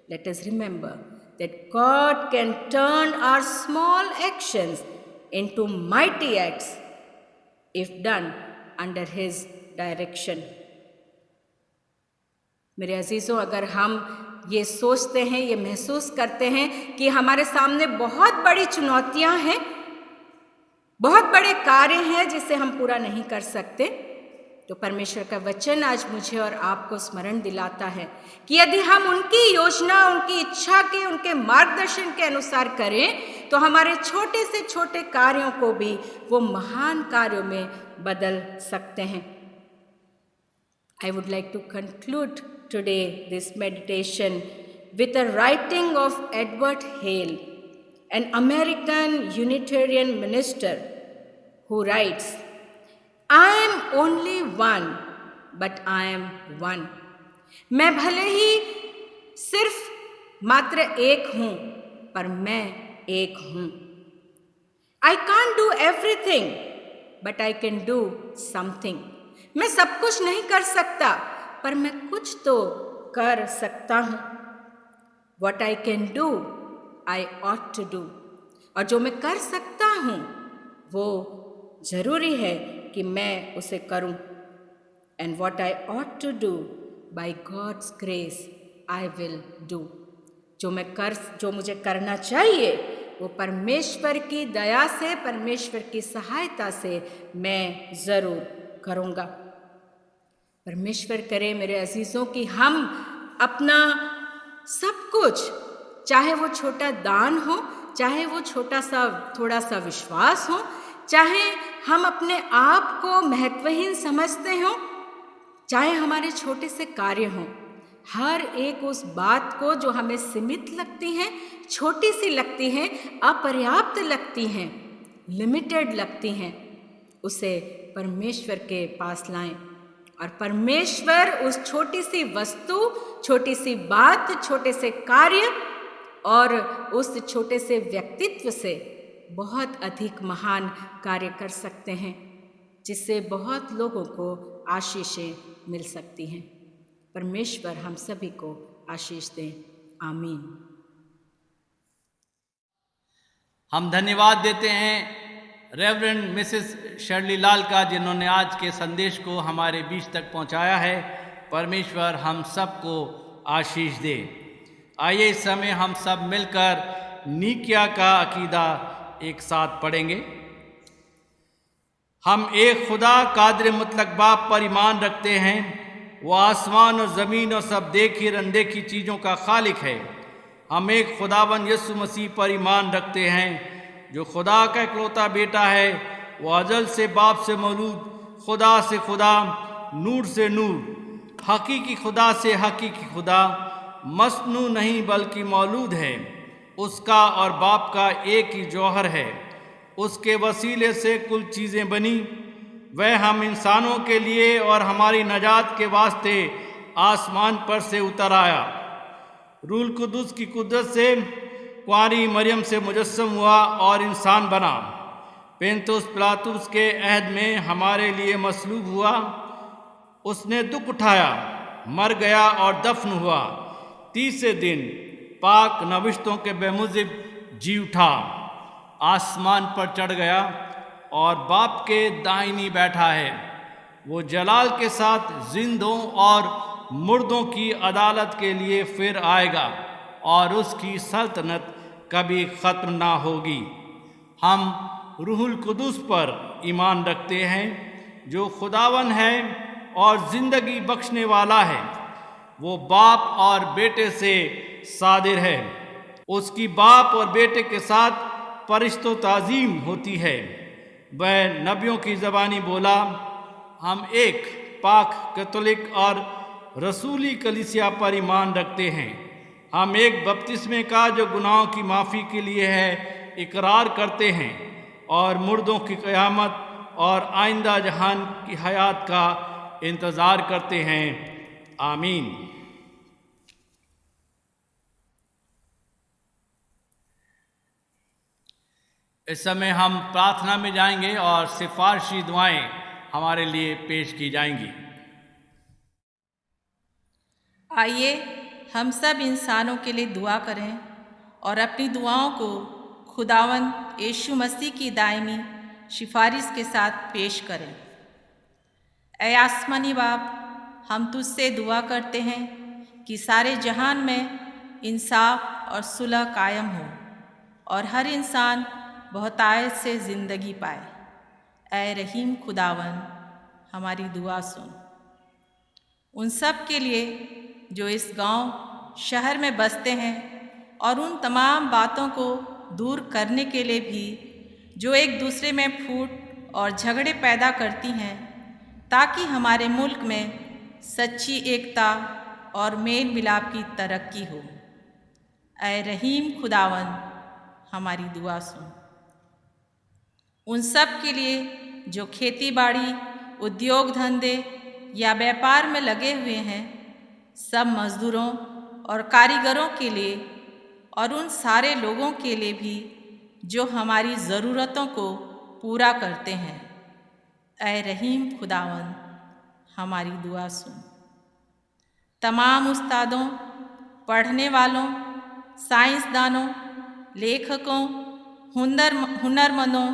let us remember that God can turn our small actions into mighty acts if done under His direction. मेरे अजीज़ों, अगर हम ये सोचते हैं, ये महसूस करते हैं कि हमारे सामने बहुत बड़ी चुनौतियां हैं, बहुत बड़े कार्य हैं जिसे हम पूरा नहीं कर सकते, तो परमेश्वर का वचन आज मुझे और आपको स्मरण दिलाता है कि यदि हम उनकी योजना, उनकी इच्छा के, उनके मार्गदर्शन के अनुसार करें तो हमारे छोटे से छोटे कार्यों को भी वो महान कार्यों में बदल सकते हैं। I would like to conclude today this meditation with a writing of Edward Hale, an American Unitarian minister, who writes, I am only one, but I am one. मैं भले ही सिर्फ मात्र एक हूँ, पर मैं एक हूँ। I can't do everything, but I can do something. मैं सब कुछ नहीं कर सकता, पर मैं कुछ तो कर सकता हूँ। What I can do, I ought to do. और जो मैं कर सकता हूँ वो ज़रूरी है कि मैं उसे करूँ। And what I ought to do, by God's grace, I will do. जो मुझे करना चाहिए वो परमेश्वर की दया से, परमेश्वर की सहायता से मैं ज़रूर करूँगा। परमेश्वर करे मेरे अजीज़ों कि हम अपना सब कुछ, चाहे वो छोटा दान हो, चाहे वो थोड़ा सा विश्वास हो, चाहे हम अपने आप को महत्वहीन समझते हों, चाहे हमारे छोटे से कार्य हों, हर एक उस बात को जो हमें सीमित लगती हैं, छोटी सी लगती हैं, अपर्याप्त लगती हैं, लिमिटेड लगती हैं, उसे परमेश्वर के पास लाएं और परमेश्वर उस छोटी सी वस्तु, छोटी सी बात, छोटे से कार्य और उस छोटे से व्यक्तित्व से बहुत अधिक महान कार्य कर सकते हैं, जिससे बहुत लोगों को आशीषें मिल सकती हैं। परमेश्वर हम सभी को आशीष दें। आमीन।
हम धन्यवाद देते हैं रेवरेंड मिसेस शर्ली लाल का, जिन्होंने आज के संदेश को हमारे बीच तक पहुंचाया है। परमेश्वर हम सबको आशीष दे। आइए इस समय हम सब मिलकर नीकिया का अकीदा एक साथ पढ़ेंगे। हम एक खुदा कादिर मुतलक बाप पर ईमान रखते हैं। वो आसमान और ज़मीन और सब देखी और अनदेखी चीज़ों का खालिक है। हम एक खुदावंद यीशु मसीह पर ईमान रखते हैं, जो खुदा का इकलौता बेटा है। वो अजल से बाप से मौजूद, खुदा से खुदा, नूर से नूर, हकीकी खुदा से हकीकी खुदा, मसनू नहीं बल्कि मौजूद है। उसका और बाप का एक ही जौहर है। उसके वसीले से कुल चीज़ें बनी। वह हम इंसानों के लिए और हमारी नजात के वास्ते आसमान पर से उतर आया। रूल कुदुस की कुदरत से कुंवारी मरियम से मुजस्सम हुआ और इंसान बना। पेंतुस पिलातुस के अहद में हमारे लिए मसलूब हुआ। उसने दुख उठाया, मर गया और दफन हुआ। तीसरे दिन पाक नविश्तों के बेमुजिब जी उठा, आसमान पर चढ़ गया और बाप के दाहिनी बैठा है। वो जलाल के साथ जिंदों और मुर्दों की अदालत के लिए फिर आएगा और उसकी सल्तनत कभी ख़त्म ना होगी। हम रूहुल कुदुस पर ईमान रखते हैं, जो खुदावन है और ज़िंदगी बख्शने वाला है। वो बाप और बेटे से सादिर है। उसकी बाप और बेटे के साथ परिश्तो ताज़ीम होती है। वह नबियों की ज़बानी बोला। हम एक पाक कैथोलिक और रसूली कलीसिया पर ईमान रखते हैं। हम एक बपतिस्मे का जो गुनाहों की माफ़ी के लिए है इकरार करते हैं, और मुर्दों की क़यामत और आइंदा जहान की हयात का इंतज़ार करते हैं। आमीन। इस समय हम प्रार्थना में जाएंगे और सिफारशी दुआएं हमारे लिए पेश की जाएंगी।
आइए हम सब इंसानों के लिए दुआ करें और अपनी दुआओं को खुदावंद यीशु मसीह की दायमी सिफारिश के साथ पेश करें। ऐ आसमानी बाप, हम तुझसे दुआ करते हैं कि सारे जहान में इंसाफ और सुलह कायम हो और हर इंसान बहुतायत से ज़िंदगी पाए। ऐ रहीम खुदावन, हमारी दुआ सुन। उन सब के लिए जो इस गांव शहर में बसते हैं और उन तमाम बातों को दूर करने के लिए भी जो एक दूसरे में फूट और झगड़े पैदा करती हैं, ताकि हमारे मुल्क में सच्ची एकता और मेल मिलाप की तरक्की हो। ऐ रहीम खुदावन, हमारी दुआ सुन। उन सब के लिए जो खेती बाड़ी, उद्योग धंधे या व्यापार में लगे हुए हैं, सब मज़दूरों और कारीगरों के लिए और उन सारे लोगों के लिए भी जो हमारी ज़रूरतों को पूरा करते हैं। ऐ रहीम खुदावन, हमारी दुआ सुन। तमाम उस्तादों, पढ़ने वालों, साइंसदानों, लेखकों, हुनरमंदों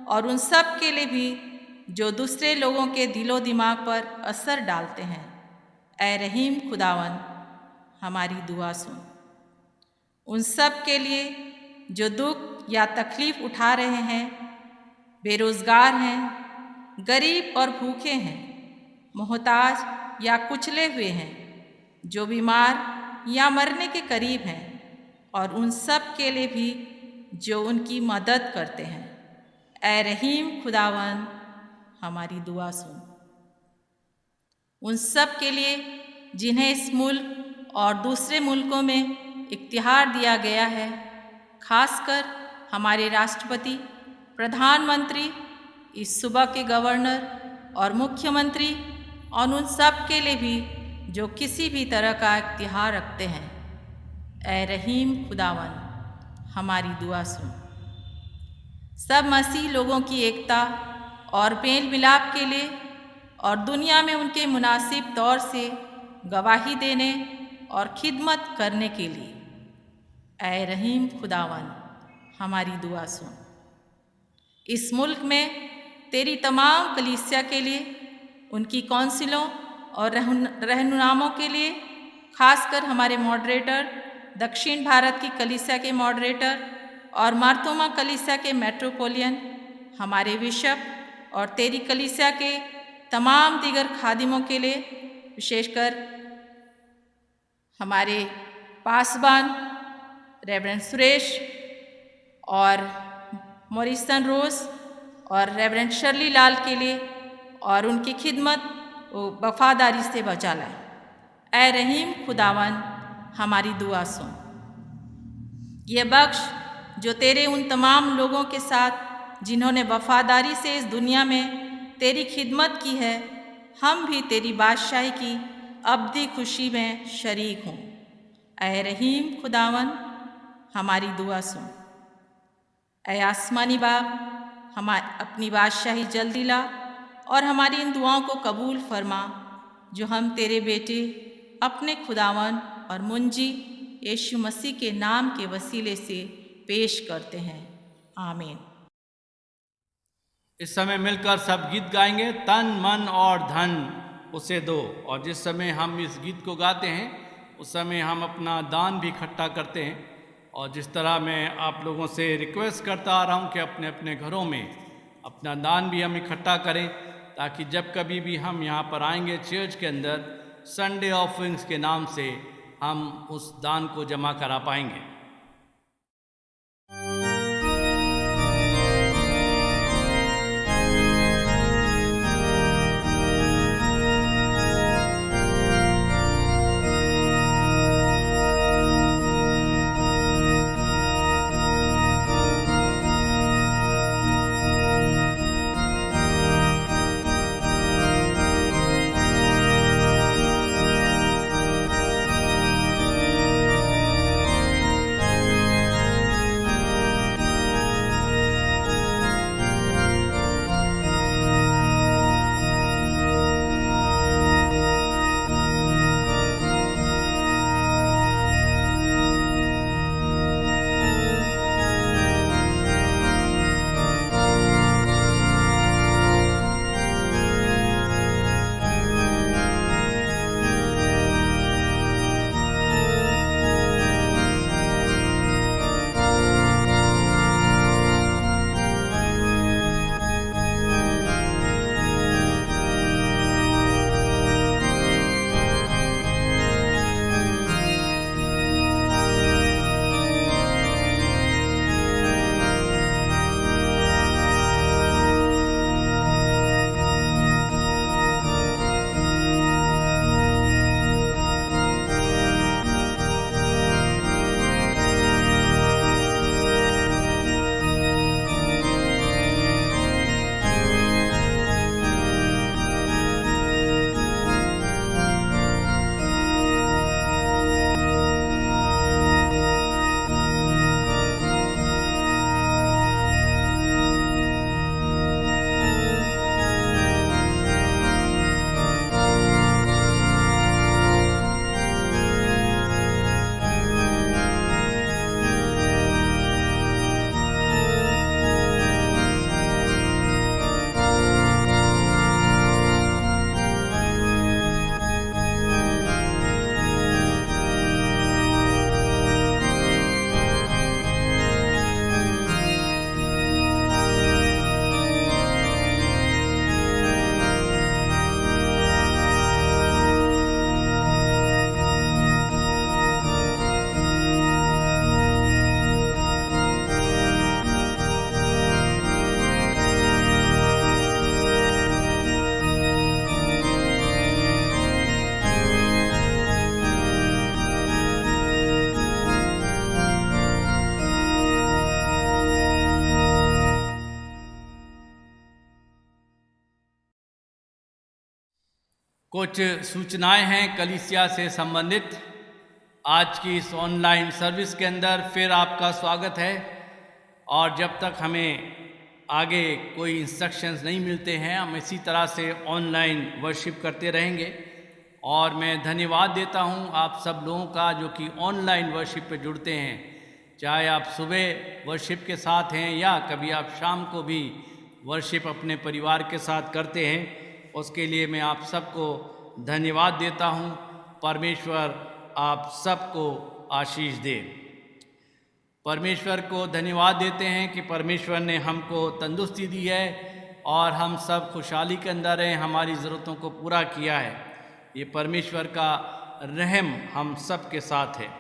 और उन सब के लिए भी जो दूसरे लोगों के दिलो दिमाग पर असर डालते हैं। ऐ रहीम खुदावन, हमारी दुआ सुन। उन सब के लिए जो दुख या तकलीफ़ उठा रहे हैं, बेरोज़गार हैं, गरीब और भूखे हैं, मोहताज या कुचले हुए हैं, जो बीमार या मरने के करीब हैं, और उन सब के लिए भी जो उनकी मदद करते हैं। ऐ रहीम खुदावन हमारी दुआ सुन। उन सब के लिए जिन्हें इस मुल्क और दूसरे मुल्कों में इख्तियार दिया गया है, खासकर हमारे राष्ट्रपति, प्रधानमंत्री, इस सूबा के गवर्नर और मुख्यमंत्री, और उन सब के लिए भी जो किसी भी तरह का इख्तियार रखते हैं। ऐ रहीम खुदावन हमारी दुआ सुन। सब मसीह लोगों की एकता और मेल मिलाप के लिए और दुनिया में उनके मुनासिब तौर से गवाही देने और खिदमत करने के लिए, ऐ रहीम खुदावन हमारी दुआ सुन। इस मुल्क में तेरी तमाम कलीसिया के लिए, उनकी कौंसिलों और रहनुमाओं के लिए, खासकर हमारे मॉडरेटर, दक्षिण भारत की कलीसिया के मॉडरेटर और मार्तोमा कलीसिया के मेट्रोपोलियन, हमारे बिशप और तेरी कलीसिया के तमाम दीगर खादिमों के लिए, विशेषकर हमारे पासबान रेवरेंड सुरेश और मॉरिसन रोज और रेवरेंड शर्ली लाल के लिए, और उनकी खिदमत वो वफादारी से बचा लाए। ऐ रहीम खुदावन हमारी दुआ सुन। ये बख्श जो तेरे उन तमाम लोगों के साथ जिन्होंने वफादारी से इस दुनिया में तेरी खिदमत की है, हम भी तेरी बादशाही की अब्दी खुशी में शरीक हों। ऐ रहीम खुदावन हमारी दुआ सुन। ऐ आसमानी बाप, अपनी बादशाही जल्दी ला और हमारी इन दुआओं को कबूल फरमा जो हम तेरे बेटे अपने खुदावन और मुंजी यीशु मसीह के नाम के वसीले से पेश करते हैं। आमीन।
इस समय मिलकर सब गीत गाएंगे, तन मन और धन उसे दो। और जिस समय हम इस गीत को गाते हैं उस समय हम अपना दान भी इकट्ठा करते हैं। और जिस तरह मैं आप लोगों से रिक्वेस्ट करता आ रहा हूँ कि अपने अपने घरों में अपना दान भी हम इकट्ठा करें, ताकि जब कभी भी हम यहाँ पर आएंगे चर्च के अंदर संडे ऑफरिंग्स के नाम से हम उस दान को जमा करा पाएंगे। कुछ सूचनाएं हैं कलीसिया से संबंधित। आज की इस ऑनलाइन सर्विस के अंदर फिर आपका स्वागत है, और जब तक हमें आगे कोई इंस्ट्रक्शंस नहीं मिलते हैं हम इसी तरह से ऑनलाइन वर्शिप करते रहेंगे। और मैं धन्यवाद देता हूं आप सब लोगों का जो कि ऑनलाइन वर्शिप पे जुड़ते हैं, चाहे आप सुबह वर्शिप के साथ हैं या कभी आप शाम को भी वर्शिप अपने परिवार के साथ करते हैं। उसके लिए मैं आप सबको धन्यवाद देता हूं। परमेश्वर आप सबको आशीष दे। परमेश्वर को धन्यवाद देते हैं कि परमेश्वर ने हमको तंदुरुस्ती दी है और हम सब खुशहाली के अंदर हैं, हमारी ज़रूरतों को पूरा किया है। ये परमेश्वर का रहम हम सब के साथ है।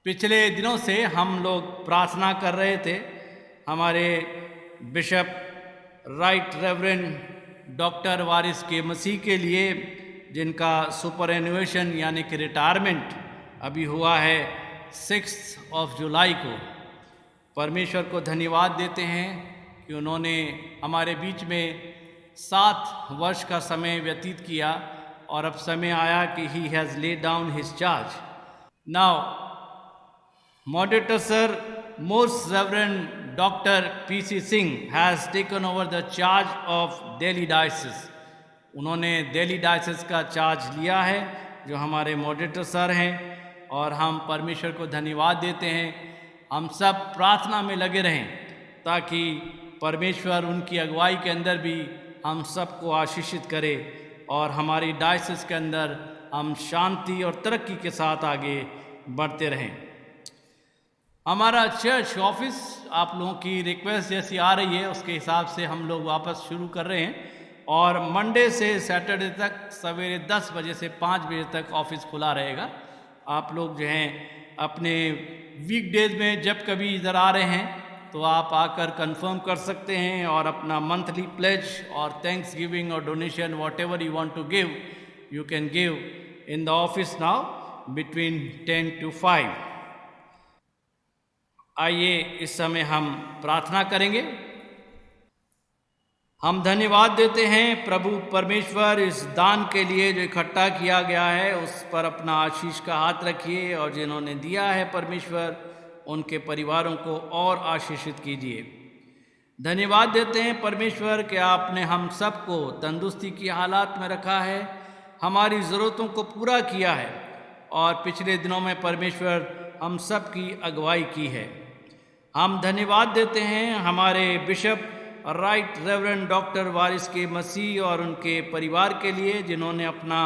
पिछले दिनों से हम लोग प्रार्थना कर रहे थे हमारे बिशप राइट रेवरेंड डॉक्टर वारिस के मसीह के लिए, जिनका सुपर एनुएशन यानी कि रिटायरमेंट अभी हुआ है 6 जुलाई को। परमेश्वर को धन्यवाद देते हैं कि उन्होंने हमारे बीच में 7 वर्ष का समय व्यतीत किया और अब समय आया कि he has laid down his charge. Now moderator sir most reverend doctor PC Singh has taken over the charge of Delhi diocese. उन्होंने दिल्ली डायसिस का चार्ज लिया है, जो हमारे मॉडरेटर सर हैं, और हम परमेश्वर को धन्यवाद देते हैं। हम सब प्रार्थना में लगे रहें ताकि परमेश्वर उनकी अगुवाई के अंदर भी हम सबको आशीषित करे और हमारी डायसिस के अंदर हम शांति और तरक्की के साथ आगे बढ़ते रहें। हमारा चर्च ऑफिस आप लोगों की रिक्वेस्ट जैसी आ रही है उसके हिसाब से हम लोग वापस शुरू कर रहे हैं, और मंडे से सैटरडे तक सवेरे 10 बजे से 5 बजे तक ऑफिस खुला रहेगा। आप लोग जो हैं अपने वीकडेज में जब कभी इधर आ रहे हैं तो आप आकर कंफर्म कर सकते हैं और अपना मंथली प्लेज और थैंक्स गिविंग और donation whatever you want to give you can give in the office now between 10 to 5। आइए इस समय हम प्रार्थना करेंगे। हम धन्यवाद देते हैं प्रभु परमेश्वर इस दान के लिए जो इकट्ठा किया गया है, उस पर अपना आशीष का हाथ रखिए, और जिन्होंने दिया है परमेश्वर उनके परिवारों को और आशीषित कीजिए। धन्यवाद देते हैं परमेश्वर कि आपने हम सबको तंदुरुस्ती की हालात में रखा है, हमारी ज़रूरतों को पूरा किया है, और पिछले दिनों में परमेश्वर हम सब की अगुवाई की है। हम धन्यवाद देते हैं हमारे बिशप राइट रेवरेंड डॉक्टर वारिस के मसीह और उनके परिवार के लिए, जिन्होंने अपना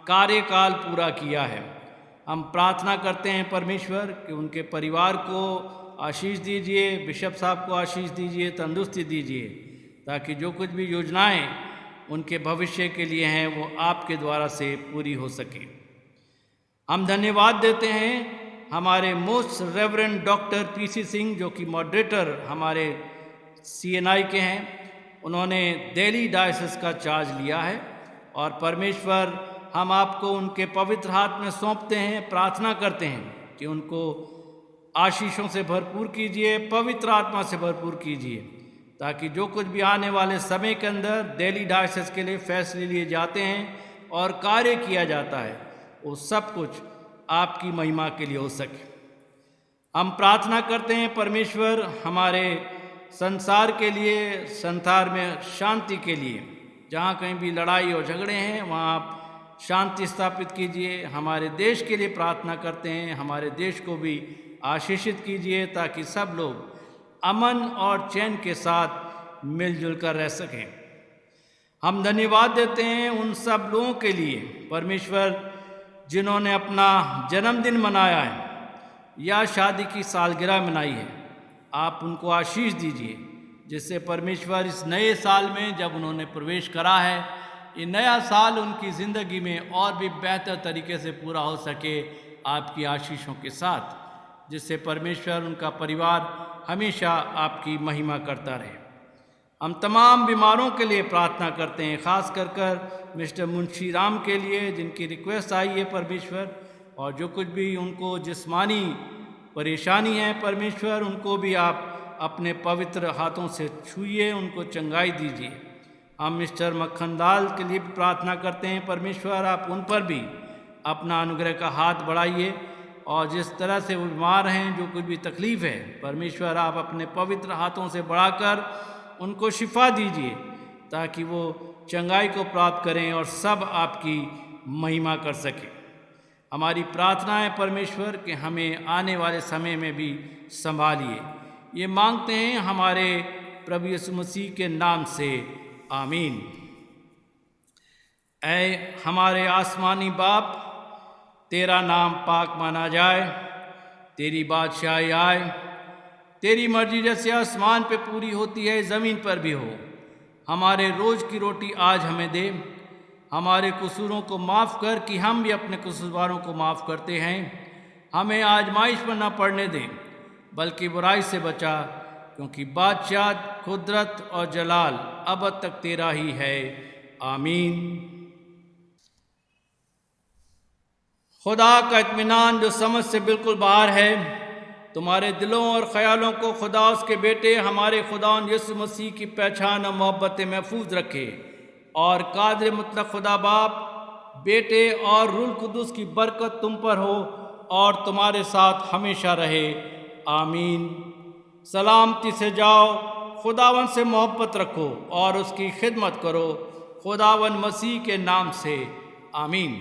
कार्यकाल पूरा किया है। हम प्रार्थना करते हैं परमेश्वर कि उनके परिवार को आशीष दीजिए, बिशप साहब को आशीष दीजिए, तंदुरुस्ती दीजिए, ताकि जो कुछ भी योजनाएं उनके भविष्य के लिए हैं वो आपके द्वारा से पूरी हो सके। हम धन्यवाद देते हैं हमारे most reverend doctor PC Singh, जो कि मॉडरेटर हमारे CNI के हैं। उन्होंने दिल्ली डायसिस का चार्ज लिया है, और परमेश्वर हम आपको उनके पवित्र हाथ में सौंपते हैं, प्रार्थना करते हैं कि उनको आशीषों से भरपूर कीजिए, पवित्र आत्मा से भरपूर कीजिए, ताकि जो कुछ भी आने वाले समय के अंदर दिल्ली डायसिस के लिए फैसले लिए जाते हैं और कार्य किया जाता है, वो सब कुछ आपकी महिमा के लिए हो सके। हम प्रार्थना करते हैं परमेश्वर हमारे संसार के लिए, संसार में शांति के लिए, जहाँ कहीं भी लड़ाई और झगड़े हैं वहाँ आप शांति स्थापित कीजिए। हमारे देश के लिए प्रार्थना करते हैं, हमारे देश को भी आशीषित कीजिए, ताकि सब लोग अमन और चैन के साथ मिलजुल कर रह सकें। हम धन्यवाद देते हैं उन सब लोगों के लिए परमेश्वर जिन्होंने अपना जन्मदिन मनाया है या शादी की सालगिरह मनाई है। आप उनको आशीष दीजिए, जिससे परमेश्वर इस नए साल में जब उन्होंने प्रवेश करा है, ये नया साल उनकी ज़िंदगी में और भी बेहतर तरीके से पूरा हो सके आपकी आशीषों के साथ, जिससे परमेश्वर उनका परिवार हमेशा आपकी महिमा करता रहे। हम तमाम बीमारों के लिए प्रार्थना करते हैं, ख़ास कर मिस्टर मुंशी राम के लिए, जिनकी रिक्वेस्ट आई है परमेश्वर, और जो कुछ भी उनको जिस्मानी परेशानी है परमेश्वर, उनको भी आप अपने पवित्र हाथों से छूइए, उनको चंगाई दीजिए, हम मिस्टर मक्खनलाल के लिए भी प्रार्थना करते हैं। परमेश्वर आप उन पर भी अपना अनुग्रह का हाथ बढ़ाइए और जिस तरह से वो बीमार हैं, जो कुछ भी तकलीफ़ है, परमेश्वर आप अपने पवित्र हाथों से बढ़ाकर उनको शिफा दीजिए ताकि वो चंगाई को प्राप्त करें और सब आपकी महिमा कर सकें। हमारी प्रार्थना है परमेश्वर कि हमें आने वाले समय में भी संभालिए। ये मांगते हैं हमारे प्रभु यीशु मसीह के नाम से, आमीन। ऐ हमारे आसमानी बाप, तेरा नाम पाक माना जाए, तेरी बादशाही आए, तेरी मर्जी जैसे आसमान पे पूरी होती है ज़मीन पर भी हो। हमारे रोज़ की रोटी आज हमें दे, हमारे कसूरों को माफ़ कर कि हम भी अपने कसूरवारों को माफ़ करते हैं। हमें आजमाइश पर न पड़ने दे बल्कि बुराई से बचा, क्योंकि बादशाह, कुदरत और जलाल अब तक तेरा ही है, आमीन। खुदा का इत्मीनान जो समझ से बिल्कुल बाहर है, तुम्हारे दिलों और ख़यालों को खुदा उसके बेटे हमारे खुदावंद यीशु मसीह की पहचान और मोहब्बत महफूज रखे और कादिर मुतलक खुदा बाप, बेटे और रूह कुदूस की बरकत तुम पर हो और तुम्हारे साथ हमेशा रहे, आमीन। सलामती से जाओ, खुदावन से मोहब्बत रखो और उसकी खिदमत करो, खुदावन मसीह के नाम से, आमीन।